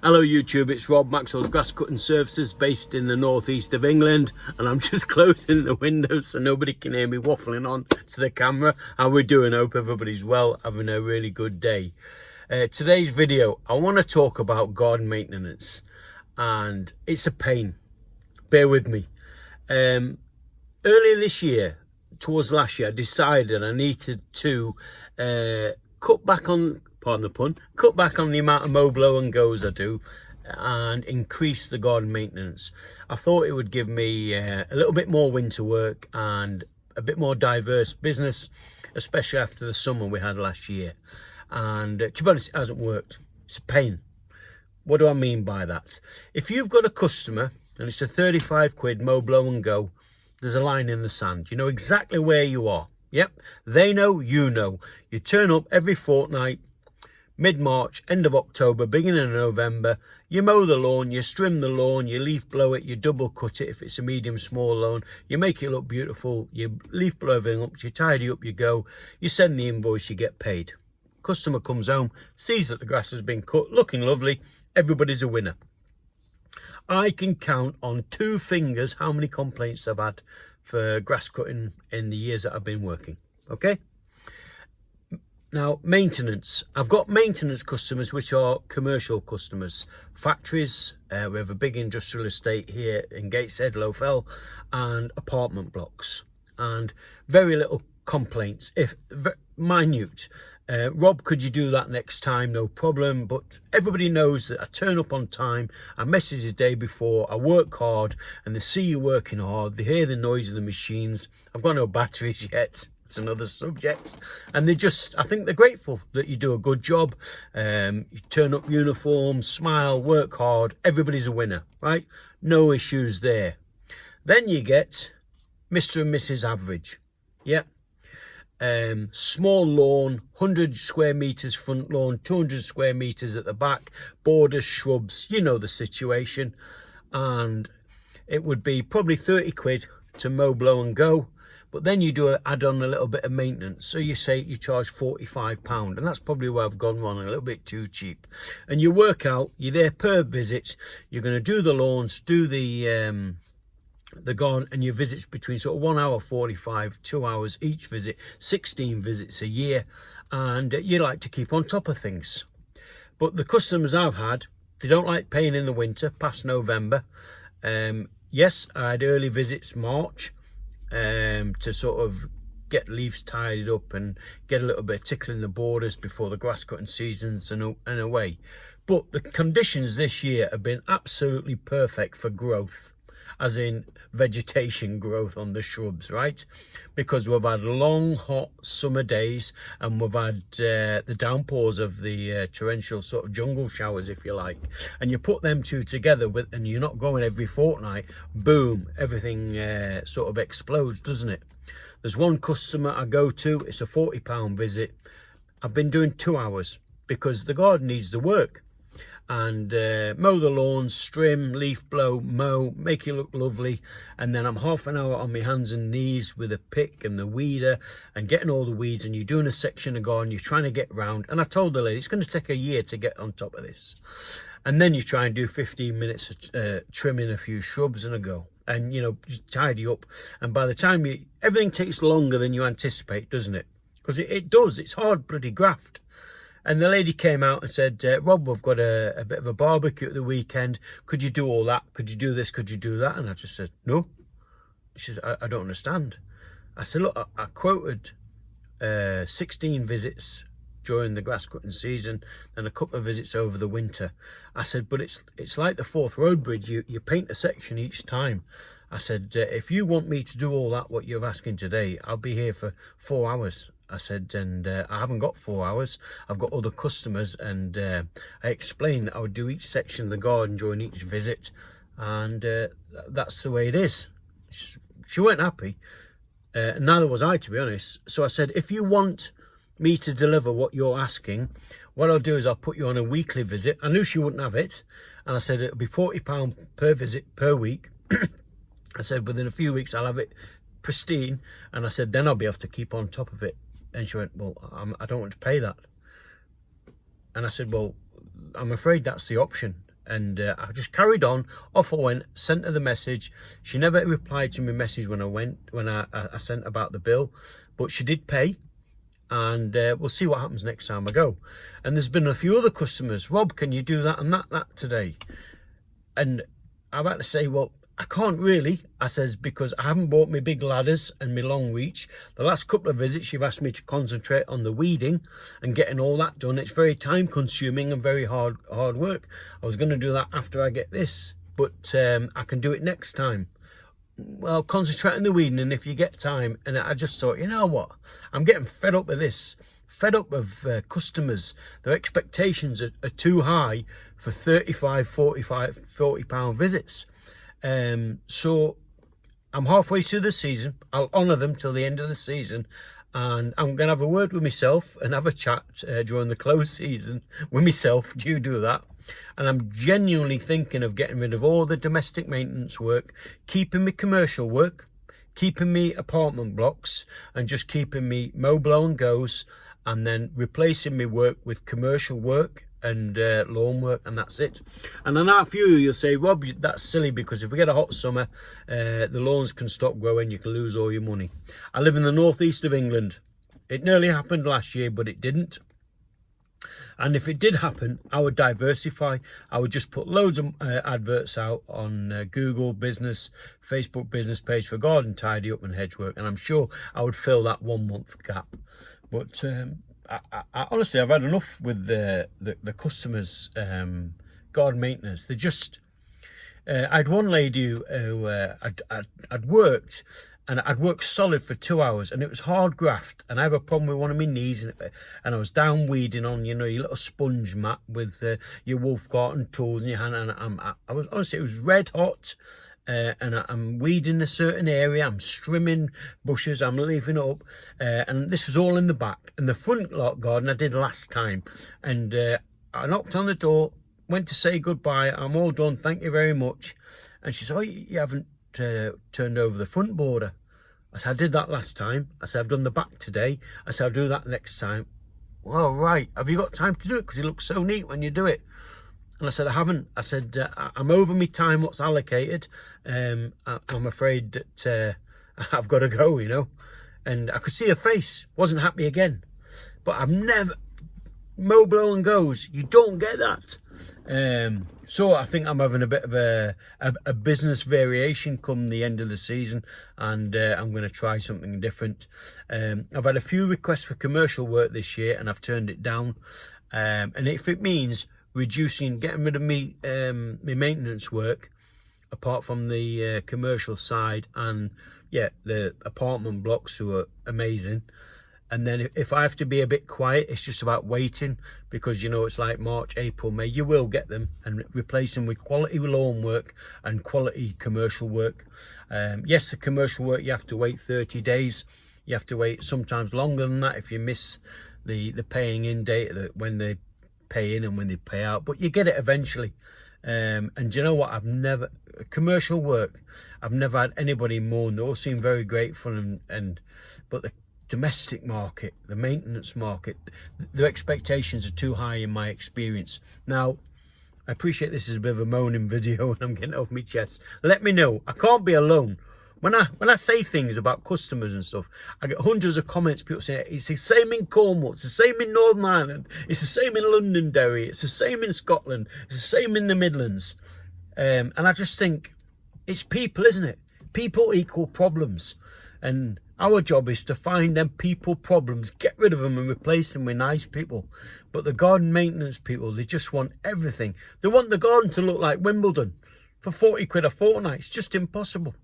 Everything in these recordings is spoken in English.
Hello YouTube, it's Rob, Maxwells Grass Cutting Services, based in the northeast of England, and I'm just closing the windows so nobody can hear me waffling on to the camera. How we doing? Hope everybody's well, having a really good day. Today's video, I want to talk about garden maintenance, and it's a pain. Bear with me. Earlier this year, towards last year, I decided I needed to cut back on, pardon the pun, cut back on the amount of mow, blow and goes I do and increase the garden maintenance. I thought it would give me a little bit more winter work and a bit more diverse business, especially after the summer we had last year. And to be honest, it hasn't worked. It's a pain. What do I mean by that? If you've got a customer and it's a 35 quid mow, blow and go, there's a line in the sand. You know exactly where you are. Yep, they know, you know. You turn up every fortnight, mid-March, end of October, beginning of November. You mow the lawn, you trim the lawn, you leaf blow it, you double cut it if it's a medium small lawn, you make it look beautiful, you leaf blow everything up, you tidy up, you go, you send the invoice, you get paid. Customer comes home, sees that the grass has been cut, looking lovely, everybody's a winner. I can count on 2 fingers how many complaints I've had for grass cutting in the years that I've been working. Okay, now maintenance. I've got maintenance customers which are commercial customers, factories. We have a big industrial estate here in Gateshead, Lowfell, and apartment blocks, and very little complaints, if minute. Rob, could you do that next time? No problem. But everybody knows that I turn up on time, I message the day before, I work hard, and they see you working hard, they hear the noise of the machines. I've got no batteries yet, it's another subject, and they just, I think they're grateful that you do a good job. You turn up uniform, smile, work hard, everybody's a winner, right? No issues there. Then you get Mr. and Mrs. Average. Yeah. Small lawn, 100 square meters front lawn, 200 square meters at the back, borders, shrubs, you know the situation. And it would be probably 30 quid to mow, blow and go, but then you do add on a little bit of maintenance, so you say you charge £45, and that's probably where I've gone wrong, a little bit too cheap. And you work out, you're there per visit, you're going to do the lawns, do the garden, and your visits between sort of 1 hour 45, 2 hours each visit, 16 visits a year, and you like to keep on top of things. But the customers I've had, they don't like paying in the winter past November. Yes, I had early visits March to sort of get leaves tidied up and get a little bit of tickling the borders before the grass cutting seasons and away. But the conditions this year have been absolutely perfect for growth, as in vegetation growth on the shrubs, right? Because we've had long, hot summer days, and we've had the downpours of the torrential sort of jungle showers, if you like. And you put them two together, and you're not going every fortnight, boom, everything sort of explodes, doesn't it? There's one customer I go to, it's a £40 visit. I've been doing 2 hours because the garden needs the work. And mow the lawns, trim, leaf blow, mow, make it look lovely, and then I'm half an hour on my hands and knees with a pick and the weeder and getting all the weeds, and you're doing a section of garden, you're trying to get round, and I told the lady it's going to take a year to get on top of this. And then you try and do 15 minutes of trimming a few shrubs and a go, and you know, you tidy up, and by the time everything takes longer than you anticipate, doesn't it? Because it does, it's hard bloody graft. And the lady came out and said, Rob, we've got a bit of a barbecue at the weekend. Could you do all that? Could you do this? Could you do that? And I just said, no. She says, I don't understand. I said, look, I quoted 16 visits during the grass cutting season and a couple of visits over the winter. I said, but it's like the Forth Road Bridge. You paint a section each time. I said, if you want me to do all that, what you're asking today, I'll be here for 4 hours. I said, and I haven't got 4 hours. I've got other customers, and I explained that I would do each section of the garden during each visit, and that's the way it is. She weren't happy, neither was I, to be honest. So I said, if you want me to deliver what you're asking, what I'll do is I'll put you on a weekly visit. I knew she wouldn't have it, and I said it'll be £40 per visit per week. I said within a few weeks I'll have it pristine, and I said then I'll be able to keep on top of it. And she went, well, I don't want to pay that. And I said, well, I'm afraid that's the option. And I just carried on. Off I went, sent her the message. She never replied to my message when I sent about the bill, but she did pay. And we'll see what happens next time I go. And there's been a few other customers. Rob, can you do that and that today? And I've had to say, well, I can't really, I says, because I haven't bought my big ladders and my long reach. The last couple of visits, you've asked me to concentrate on the weeding and getting all that done. It's very time consuming and very hard work. I was going to do that after I get this, but I can do it next time. Well, concentrate on the weeding, and if you get time. And I just thought, you know what, I'm getting fed up with this, fed up of customers. Their expectations are too high for 35, 45, 40 pound visits. So I'm halfway through the season. I'll honour them till the end of the season, and I'm going to have a word with myself and have a chat during the close season with myself. Do you do that? And I'm genuinely thinking of getting rid of all the domestic maintenance work, keeping me commercial work, keeping me apartment blocks, and just keeping me mow, blow and goes, and then replacing me work with commercial work and lawn work, and that's it. And I know a few of you'll say, Rob, that's silly, because if we get a hot summer, the lawns can stop growing, you can lose all your money. I live in the northeast of England. It nearly happened last year, but it didn't. And if it did happen, I would diversify. I would just put loads of adverts out on Google Business, Facebook Business page for garden tidy up and hedge work, and I'm sure I would fill that 1 month gap. But I honestly, I've had enough with the customers' garden maintenance. They just, I had one lady who I'd worked, and I'd worked solid for 2 hours, and it was hard graft, and I have a problem with one of my knees, and I was down weeding on, you know, your little sponge mat with your wolf garden tools in your hand, and I was honestly, it was red hot, and I'm weeding a certain area, I'm trimming bushes, I'm leaving up, and this was all in the back. And the front garden I did last time, and I knocked on the door, went to say goodbye, I'm all done, thank you very much. And she said, oh, you haven't turned over the front border. I said, I did that last time. I said, I've done the back today. I said, I'll do that next time. Well, right, have you got time to do it? Because it looks so neat when you do it. And I said, I haven't. I said, I'm over my time what's allocated. I'm afraid that I've got to go, you know. And I could see her face, wasn't happy again. But I've never, mow, blow and goes, you don't get that. So I think I'm having a bit of a business variation come the end of the season, and I'm going to try something different. I've had a few requests for commercial work this year, and I've turned it down. And if it means reducing, getting rid of me maintenance work, apart from the commercial side, and yeah, the apartment blocks who are amazing. And then if I have to be a bit quiet, it's just about waiting, because, you know, it's like March, April, May, you will get them, and replace them with quality lawn work and quality commercial work. Yes, the commercial work, you have to wait 30 days. You have to wait sometimes longer than that if you miss the paying in date, when they pay in and when they pay out, but you get it eventually. And you know what, commercial work, I've never had anybody moan. They all seem very grateful, but the domestic market, the maintenance market, their expectations are too high in my experience. Now, I appreciate this is a bit of a moaning video and I'm getting off my chest. Let me know. I can't be alone. When I say things about customers and stuff, I get hundreds of comments, people saying, it's the same in Cornwall, it's the same in Northern Ireland, it's the same in Londonderry, it's the same in Scotland, it's the same in the Midlands. And I just think, it's people, isn't it? People equal problems. And our job is to find them people problems, get rid of them and replace them with nice people. But the garden maintenance people, they just want everything. They want the garden to look like Wimbledon for 40 quid a fortnight. It's just impossible.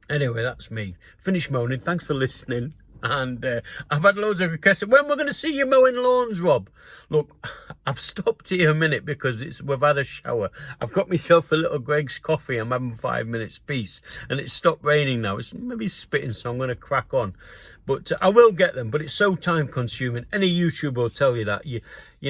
Anyway, that's me. Finished moaning. Thanks for listening. And I've had loads of requests. When we're going to see you mowing lawns, Rob? Look, I've stopped here a minute because we've had a shower. I've got myself a little Greg's coffee. I'm having 5 minutes peace. And it's stopped raining now. It's maybe spitting, so I'm going to crack on. But I will get them. But it's so time consuming. Any YouTuber will tell you that. You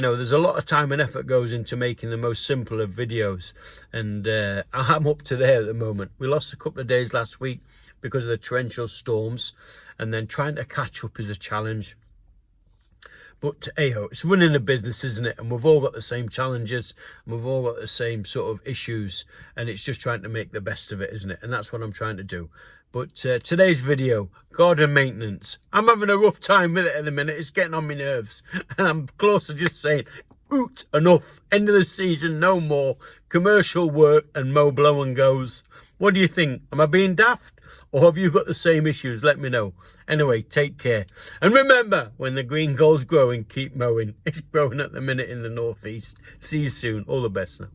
know, there's a lot of time and effort goes into making the most simple of videos. And I'm up to there at the moment. We lost a couple of days last week because of the torrential storms. And then trying to catch up is a challenge. But hey-ho, it's running a business, isn't it? And we've all got the same challenges, and we've all got the same sort of issues, and it's just trying to make the best of it, isn't it? And that's what I'm trying to do. But today's video, garden maintenance. I'm having a rough time with it at the minute. It's getting on my nerves. And I'm close to just saying, oot, enough. End of the season, no more. Commercial work and mow, blow and goes. What do you think? Am I being daft? Or have you got the same issues? Let me know. Anyway, take care. And remember, when the green gold's growing, keep mowing. It's growing at the minute in the northeast. See you soon. All the best now.